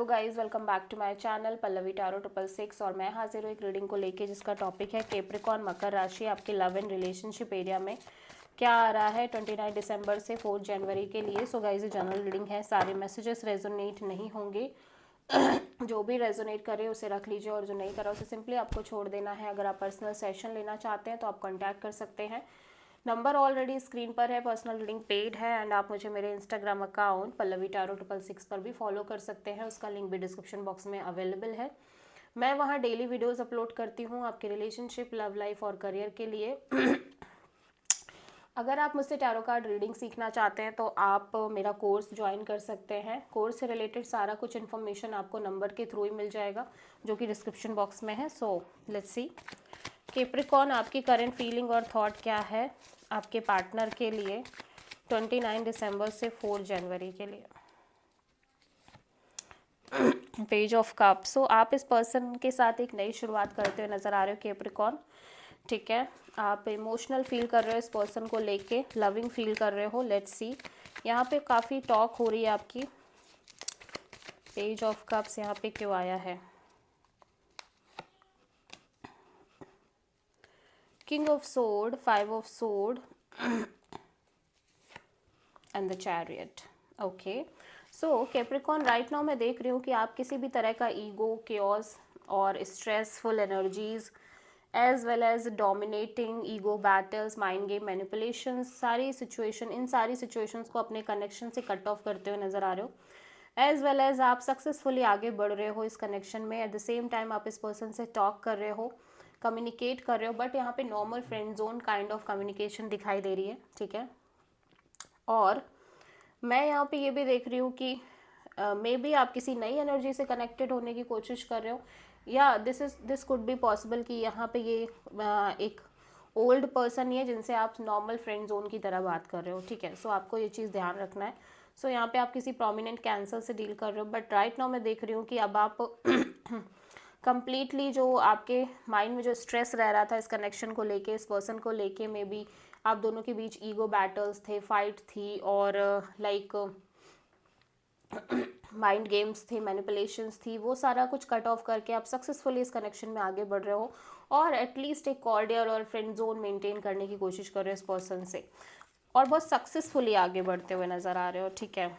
Guys, welcome back to my channel Pallavi tarot 666 और मैं हाजिर हूँ एक रीडिंग को लेके जिसका टॉपिक है कैप्रिकॉर्न मकर राशि आपके लव एंड रिलेशनशिप एरिया में क्या आ रहा है 29 दिसंबर से 4 जनवरी के लिए। सो गाइस, ये जनरल रीडिंग है, सारे मैसेजेस रेजोनेट नहीं होंगे। जो भी रेजोनेट करे उसे रख लीजिए और जो नहीं करा उसे सिंपली आपको छोड़ देना है। अगर आप पर्सनल सेशन लेना चाहते हैं तो आप कॉन्टैक्ट कर सकते हैं। नंबर ऑलरेडी स्क्रीन पर है, पर्सनल रीडिंग पेड है एंड आप मुझे मेरे इंस्टाग्राम अकाउंट पल्लवी टैरो 666 पर भी फॉलो कर सकते हैं। उसका लिंक भी डिस्क्रिप्शन बॉक्स में अवेलेबल है। मैं वहाँ डेली वीडियोस अपलोड करती हूँ आपके रिलेशनशिप, लव लाइफ और करियर के लिए। अगर आप मुझसे टैरो कार्ड रीडिंग सीखना चाहते हैं तो आप मेरा कोर्स ज्वाइन कर सकते हैं। कोर्स से रिलेटेड सारा कुछ इन्फॉर्मेशन आपको नंबर के थ्रू ही मिल जाएगा जो कि डिस्क्रिप्शन बॉक्स में है। सो लेट्स सी कैप्रिकॉर्न, आपकी करंट फीलिंग और थॉट क्या है आपके पार्टनर के लिए 29 दिसंबर से 4 जनवरी के लिए। Page of cup. सो आप इस पर्सन के साथ एक नई शुरुआत करते हुए नजर आ रहे हो कैप्रिकॉर्न, ठीक है। आप इमोशनल फील कर रहे हो इस पर्सन को लेके, लविंग फील कर रहे हो। लेट्स सी, यहाँ पे काफ़ी टॉक हो रही है आपकी। पेज ऑफ कप्स यहाँ पे क्यों आया है? King of sword, 5 of sword and the chariot. Okay, so Capricorn, right now मैं देख रही हूँ कि आप किसी भी तरह का ईगो, केओस और stressful energies as well as dominating ego battles, mind game, manipulation, सारी सिचुएशन, इन सारी सिचुएशंस को अपने कनेक्शन से कट ऑफ करते हुए नजर आ रहे हो। एज वेल एज आप सक्सेसफुली आगे बढ़ रहे हो इस कनेक्शन में। एट द सेम टाइम आप इस पर्सन से टॉक कर रहे हो, कम्युनिकेट कर रहे हो, बट यहाँ पे normal friend zone kind of communication दिखाई दे रही है, ठीक है। और मैं यहाँ पे ये भी देख रही हूँ कि मे बी आप किसी नई एनर्जी से कनेक्टेड होने की कोशिश कर रहे हो, या दिस कुड बी पॉसिबल कि यहाँ पे ये एक ओल्ड पर्सन ही है जिनसे आप नॉर्मल फ्रेंड जोन की तरह बात कर रहे हो, ठीक है। सो आपको ये चीज़ ध्यान रखना है। सो यहाँ पे आप किसी प्रोमिनेंट कैंसर से डील कर रहे हो, बट राइट नाउ मैं देख रही हूँ कि अब आप कंप्लीटली जो आपके माइंड में जो स्ट्रेस रह रहा था इस कनेक्शन को लेके, इस पर्सन को लेके, मे बी आप दोनों के बीच ईगो बैटल्स थे, फाइट थी और लाइक माइंड गेम्स थे, मैनिपुलेशंस थी, वो सारा कुछ कट ऑफ करके आप सक्सेसफुली इस कनेक्शन में आगे बढ़ रहे हो और एटलीस्ट एक कॉर्डियल और फ्रेंड जोन मेंटेन करने की कोशिश कर रहे हो इस पर्सन से, और बहुत सक्सेसफुली आगे बढ़ते हुए नज़र आ रहे हो, ठीक है।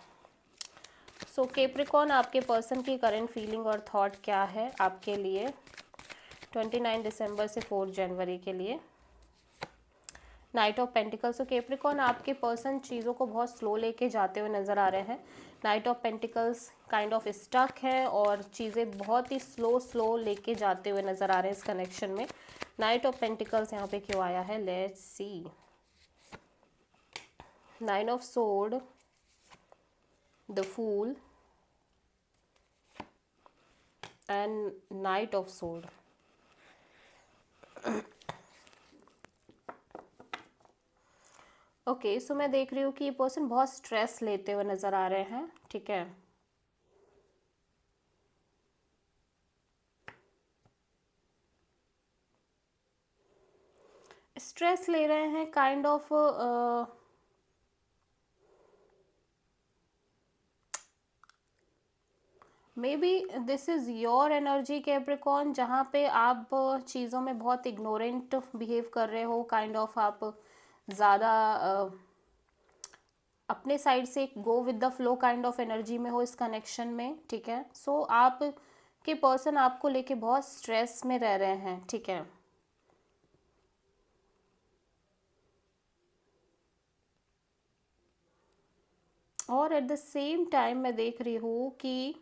सो कैप्रिकॉर्न, आपके पर्सन की करंट फीलिंग और थॉट क्या है आपके लिए 29 दिसंबर से 4 जनवरी के लिए। Night of pentacles. तो कैप्रिकॉर्न, आपके पर्सन चीज़ों को बहुत स्लो लेके जाते हुए नज़र आ रहे हैं। Knight of pentacles kind of stuck है और चीज़ें बहुत ही स्लो लेके जाते हुए नज़र आ रहे हैं इस कनेक्शन में। नाइट ऑफ पेंटिकल्स यहाँ पे क्यों आया है? Let's see. 9 of sword, the fool and knight of sword. Okay, so मैं देख रही हूँ कि ये पर्सन बहुत स्ट्रेस लेते हुए नज़र आ रहे हैं, ठीक है। स्ट्रेस ले रहे हैं kind of may be this is your energy Capricorn, जहाँ पे आप चीज़ों में बहुत इग्नोरेंट बिहेव कर रहे हो, काइंड ऑफ आप ज़्यादा अपने साइड से go with the flow kind of energy में हो इस कनेक्शन में, ठीक है। सो आप के पर्सन आपको लेके बहुत स्ट्रेस में रह रहे हैं, ठीक है। और एट द सेम टाइम मैं देख रही हूँ कि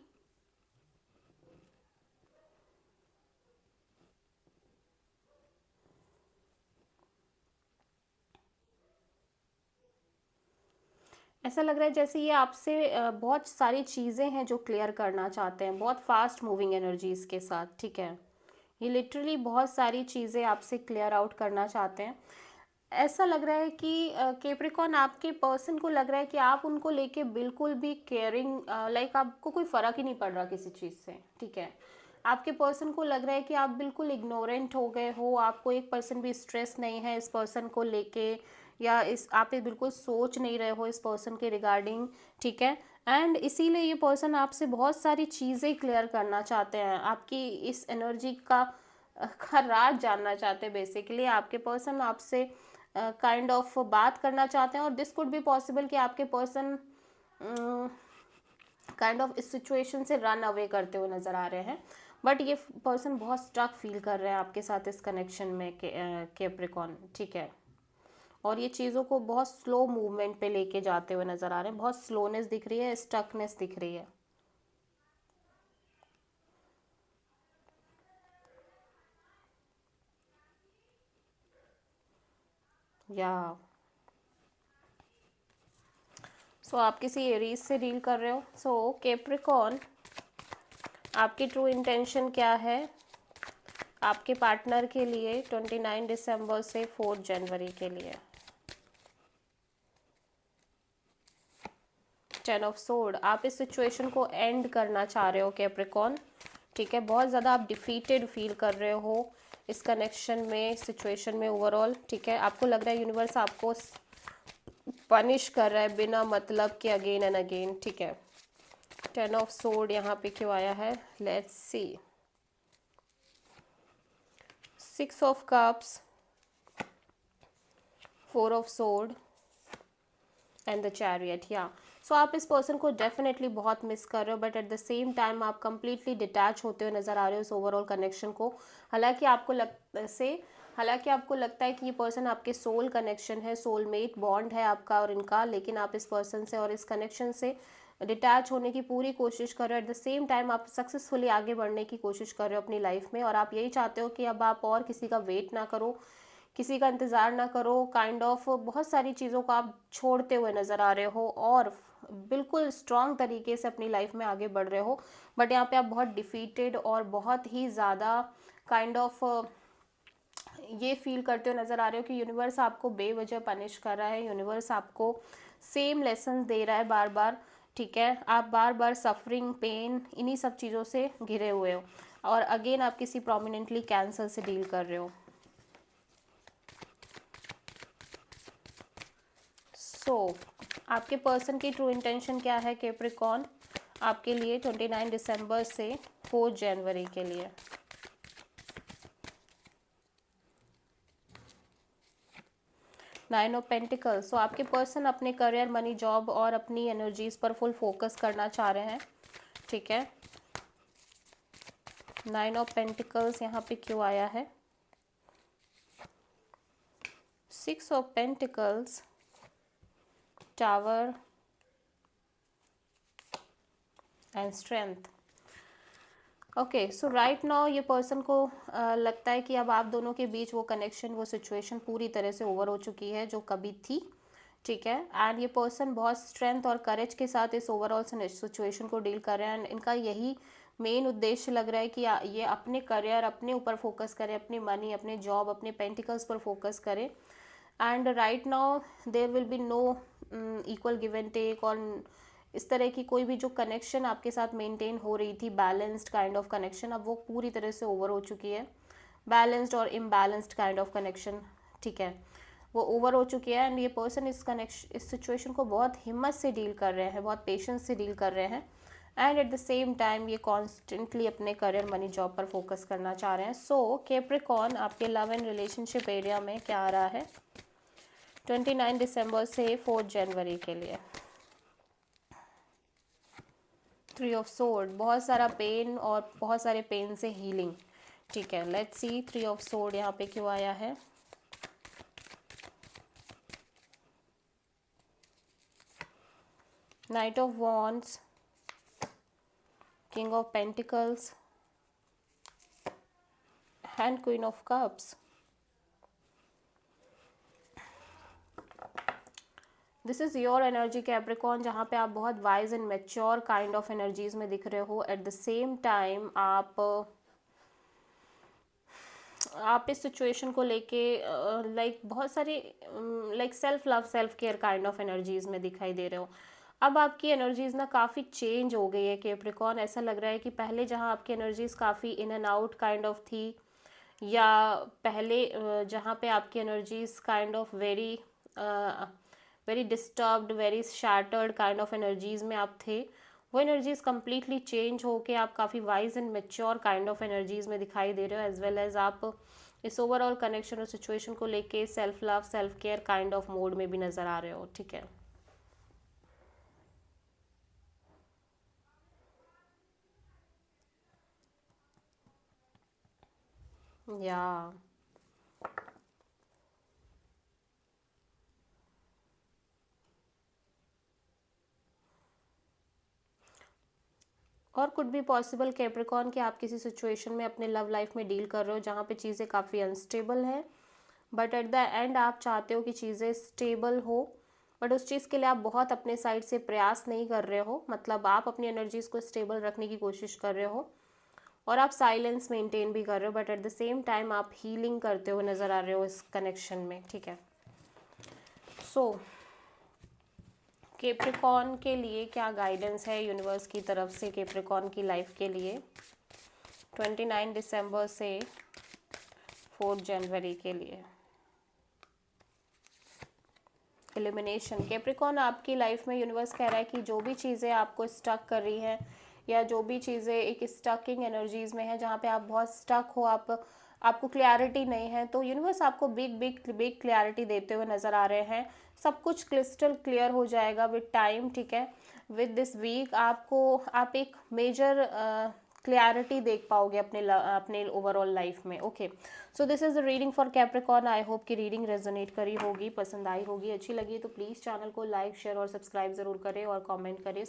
ऐसा लग रहा है जैसे ये आपसे बहुत सारी चीज़ें हैं जो क्लियर करना चाहते हैं, बहुत फास्ट मूविंग एनर्जीज के साथ, ठीक है। ये लिटरली बहुत सारी चीज़ें आपसे क्लियर आउट करना चाहते हैं। ऐसा लग रहा है कि कैप्रिकॉर्न, आपके पर्सन को लग रहा है कि आप उनको लेके बिल्कुल भी केयरिंग, लाइक आपको कोई फ़र्क ही नहीं पड़ रहा किसी चीज़ से, ठीक है। आपके पर्सन को लग रहा है कि आप बिल्कुल इग्नोरेंट हो गए हो, आपको एक पर्सन भी स्ट्रेस नहीं है इस पर्सन को लेके, या इस आप ये बिल्कुल सोच नहीं रहे हो इस पर्सन के रिगार्डिंग, ठीक है। एंड इसीलिए ये पर्सन आपसे बहुत सारी चीज़ें क्लियर करना चाहते हैं, आपकी इस एनर्जी का राज जानना चाहते हैं। बेसिकली आपके पर्सन आपसे काइंड ऑफ बात करना चाहते हैं, और दिस कुड बी पॉसिबल कि आपके पर्सन काइंड ऑफ इस सिचुएशन से रन अवे करते हुए नज़र आ रहे हैं, बट ये पर्सन बहुत स्टक फील कर रहे हैं आपके साथ इस कनेक्शन में कैप्रिकॉर्न, ठीक है। और ये चीज़ों को बहुत स्लो मूवमेंट पे लेके जाते हुए नज़र आ रहे हैं, बहुत स्लोनेस दिख रही है, स्टकनेस दिख रही है। या सो आप किसी एरीज से डील कर रहे हो। सो कैप्रिकॉर्न, आपकी ट्रू इंटेंशन क्या है आपके पार्टनर के लिए 29 दिसंबर से 4 जनवरी के लिए। 10 ऑफ सोर्ड, आप इस सिचुएशन को एंड करना चाह रहे हो कैप्रिकॉर्न, ठीक है। बहुत ज़्यादा आप डिफीटेड फील कर रहे हो इस कनेक्शन में, सिचुएशन में ओवरऑल, ठीक है। आपको लग रहा है यूनिवर्स आपको पनिश कर रहा है बिना मतलब के अगेन एंड अगेन, ठीक है। 10 ऑफ सोर्ड यहाँ पे क्यों आया है, let's C. 6 of cups, 4 of sword and the chariot. या सो आप इस पर्सन को डेफिनेटली बहुत मिस कर रहे हो, but at the same time आप कंप्लीटली डिटैच होते हुए नज़र आ रहे हो इस ओवरऑल कनेक्शन को। हालांकि आपको लगता है कि ये पर्सन आपके सोल कनेक्शन है, सोलमेट बॉन्ड है आपका और इनका, लेकिन आप इस पर्सन से और इस कनेक्शन से डिटैच होने की पूरी कोशिश कर रहे हो। एट द सेम टाइम आप सक्सेसफुली आगे बढ़ने की कोशिश कर रहे हो अपनी लाइफ में, और आप यही चाहते हो कि अब आप और किसी का वेट ना करो, किसी का इंतज़ार ना करो, काइंड ऑफ बहुत सारी चीज़ों को आप छोड़ते हुए नज़र आ रहे हो और बिल्कुल स्ट्रॉन्ग तरीके से अपनी लाइफ में आगे बढ़ रहे हो। बट यहाँ पे आप बहुत डिफीटेड और बहुत ही ज़्यादा काइंड ऑफ ये फील करते हुए नज़र आ रहे हो कि यूनिवर्स आपको बेवजह पनिश कर रहा है, यूनिवर्स आपको सेम लेसन दे रहा है बार बार, ठीक है। आप बार बार सफरिंग, पेन, इन्हीं सब चीज़ों से घिरे हुए हो, और अगेन आप किसी प्रोमिनेंटली कैंसर से डील कर रहे हो। सो आपके पर्सन की ट्रू इंटेंशन क्या है कैप्रिकॉर्न आपके लिए 29 दिसंबर से 4 जनवरी के लिए। नाइन ऑफ पेंटिकल्स, सो आपके पर्सन अपने करियर, मनी, जॉब और अपनी एनर्जीज पर फुल फोकस करना चाह रहे हैं, ठीक है। 9 ऑफ पेंटिकल्स यहाँ पे क्यों आया है, 6 of pentacles, tower and strength. Okay, so right now ये पर्सन को लगता है कि अब आप दोनों के बीच वो कनेक्शन, वो सिचुएशन पूरी तरह से ओवर हो चुकी है जो कभी थी, ठीक है। एंड ये पर्सन बहुत स्ट्रेंथ और करेज के साथ इस ओवरऑल सिचुएशन को डील कर रहे हैं, एंड इनका यही मेन उद्देश्य लग रहा है कि ये अपने करियर, अपने ऊपर फोकस करें, अपनी मनी, अपने जॉब, अपने पेंटिकल्स पर फोकस करें। And right now there will be no equal give and take, और इस तरह की कोई भी जो कनेक्शन आपके साथ मेंटेन हो रही थी, बैलेंस्ड काइंड ऑफ कनेक्शन, अब वो पूरी तरह से ओवर हो चुकी है। बैलेंस्ड और इम्बैलेंस्ड काइंड ऑफ कनेक्शन, ठीक है, वो ओवर हो चुकी है। एंड ये पर्सन इस सिचुएशन को बहुत हिम्मत से डील कर रहे हैं, बहुत पेशेंस से डील कर रहे हैं, and at the same time ये कॉन्स्टेंटली अपने करियर, मनी, जॉब पर फोकस करना चाह रहे हैं। सो कैप्रिकॉर्न आपके लव एंड रिलेशनशिप एरिया में क्या आ रहा है 29 दिसंबर से 4 जनवरी के लिए। 3 ऑफ सोर्ड, बहुत सारा पेन और बहुत सारे पेन से हीलिंग, ठीक है। लेट्स सी 3 ऑफ सोर्ड यहाँ पे क्यों आया है। Night of wands, king of pentacles and queen of cups. This is your energy Capricorn, जहाँ पे आप बहुत wise and mature kind of energies में दिख रहे हो। एट द सेम टाइम आप इस सिचुएशन को लेके लाइक बहुत सारी like self love, self care kind of energies में दिखाई दे रहे हो। अब आपकी एनर्जीज ना काफ़ी चेंज हो गई है कैप्रिकॉर्न। ऐसा लग रहा है कि पहले जहाँ आपकी एनर्जीज काफ़ी in and out kind of थी, या पहले जहाँ पे आपकी energies kind of very very disturbed, very shattered kind of energies में आप थे, वो एनर्जीज कम्प्लीटली चेंज होके आप काफ़ी wise and mature kind of energies में दिखाई दे रहे हो, एज वेल एज आप इस ओवरऑल कनेक्शन और सिचुएशन को लेके self love, self care kind of mode में भी नज़र आ रहे हो, ठीक है। या और कुड बी पॉसिबल कैप्रिकॉर्न कि आप किसी सिचुएशन में अपने लव लाइफ में डील कर रहे हो जहाँ पे चीज़ें काफ़ी अनस्टेबल हैं, बट एट द एंड आप चाहते हो कि चीज़ें स्टेबल हो, बट उस चीज़ के लिए आप बहुत अपने साइड से प्रयास नहीं कर रहे हो, मतलब आप अपनी एनर्जीज को स्टेबल रखने की कोशिश कर रहे हो और आप साइलेंस मेंटेन भी कर रहे हो, but at the same time आप हीलिंग करते हुए नज़र आ रहे हो इस कनेक्शन में, ठीक है। सो कैप्रिकॉर्न के लिए क्या गाइडेंस है यूनिवर्स की तरफ से कैप्रिकॉर्न की लाइफ के लिए 29 दिसंबर से 4 जनवरी के लिए? एलिमिनेशन। कैप्रिकॉर्न आपकी लाइफ में यूनिवर्स कह रहा है कि जो भी चीज़ें आपको स्टक कर रही हैं या जो भी चीज़ें एक स्टकिंग एनर्जीज में है जहाँ पे आप बहुत स्टक हो, आपको क्लैरिटी नहीं है, तो यूनिवर्स आपको बिग बिग बिग क्लैरिटी देते हुए नज़र आ रहे हैं। सब कुछ क्रिस्टल क्लियर हो जाएगा विद टाइम, ठीक है। विद दिस वीक आप एक मेजर क्लैरिटी देख पाओगे अपने ओवरऑल लाइफ में, okay. So this is the reading for Capricorn. I hope कि रीडिंग रेजोनेट करी होगी, पसंद आई होगी, अच्छी लगी तो प्लीज़ चैनल को लाइक, शेयर और सब्सक्राइब ज़रूर करें और कमेंट करें।